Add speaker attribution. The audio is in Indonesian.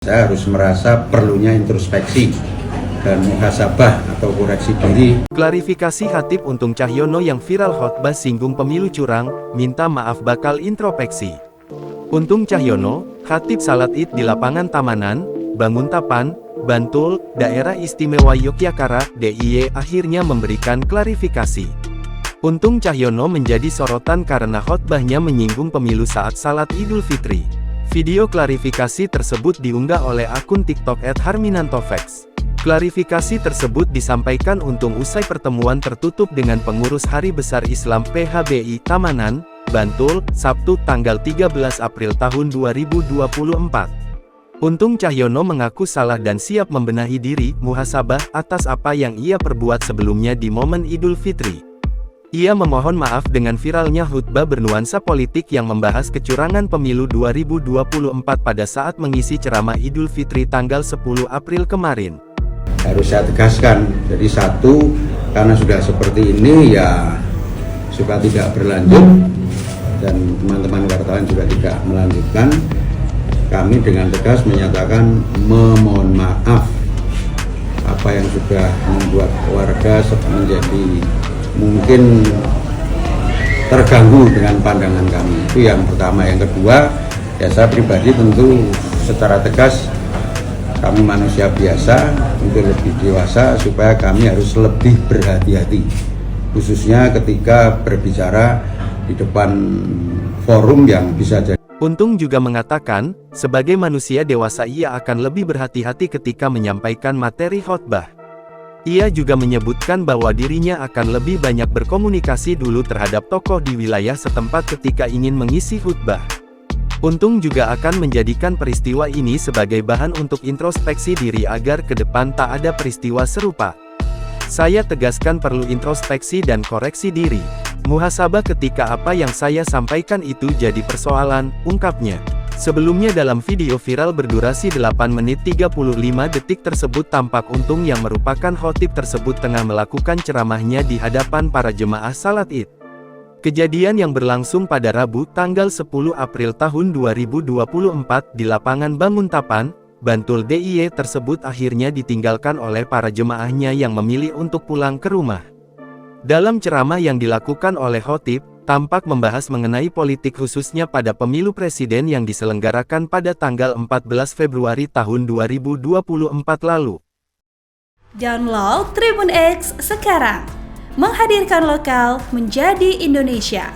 Speaker 1: Saya harus merasa perlunya introspeksi dan muhasabah atau koreksi diri.
Speaker 2: Klarifikasi Khatib Untung Cahyono yang viral khotbah singgung pemilu curang, minta maaf bakal introspeksi. Untung Cahyono, Khatib Salat Id di lapangan Tamanan, Banguntapan, Bantul, Daerah Istimewa Yogyakarta, DIY akhirnya memberikan klarifikasi. Untung Cahyono menjadi sorotan karena khotbahnya menyinggung pemilu saat Salat Idul Fitri. Video klarifikasi tersebut diunggah oleh akun TikTok @harminantofax. Klarifikasi tersebut disampaikan Untung usai pertemuan tertutup dengan pengurus Hari Besar Islam PHBI Tamanan, Bantul, Sabtu tanggal 13 April tahun 2024. Untung Cahyono mengaku salah dan siap membenahi diri, muhasabah, atas apa yang ia perbuat sebelumnya di momen Idul Fitri. Ia memohon maaf dengan viralnya khutbah bernuansa politik yang membahas kecurangan pemilu 2024 pada saat mengisi ceramah Idul Fitri tanggal 10 April kemarin.
Speaker 1: Harus saya tegaskan, jadi satu, karena sudah seperti ini ya supaya tidak berlanjut dan teman-teman wartawan juga tidak melanjutkan, kami dengan tegas menyatakan memohon maaf apa yang sudah membuat warga menjadi mungkin terganggu dengan pandangan kami. Itu yang pertama. Yang kedua, ya saya pribadi tentu secara tegas, kami manusia biasa, untuk lebih dewasa supaya kami harus lebih berhati-hati, khususnya ketika berbicara di depan forum yang bisa jadi.
Speaker 2: Untung juga mengatakan, sebagai manusia dewasa ia akan lebih berhati-hati ketika menyampaikan materi khotbah. Ia juga menyebutkan bahwa dirinya akan lebih banyak berkomunikasi dulu terhadap tokoh di wilayah setempat ketika ingin mengisi khutbah. Untung juga akan menjadikan peristiwa ini sebagai bahan untuk introspeksi diri agar ke depan tak ada peristiwa serupa. Saya tegaskan perlu introspeksi dan koreksi diri. Muhasabah ketika apa yang saya sampaikan itu jadi persoalan, ungkapnya. Sebelumnya dalam video viral berdurasi 8 menit 35 detik tersebut tampak Untung yang merupakan khotib tersebut tengah melakukan ceramahnya di hadapan para jemaah salat Id. Kejadian yang berlangsung pada Rabu tanggal 10 April tahun 2024 di lapangan Banguntapan, Bantul DIY tersebut akhirnya ditinggalkan oleh para jemaahnya yang memilih untuk pulang ke rumah. Dalam ceramah yang dilakukan oleh khotib, tampak membahas mengenai politik khususnya pada pemilu presiden yang diselenggarakan pada tanggal 14 Februari tahun 2024 lalu.
Speaker 3: Download Tribun X sekarang, menghadirkan lokal menjadi Indonesia.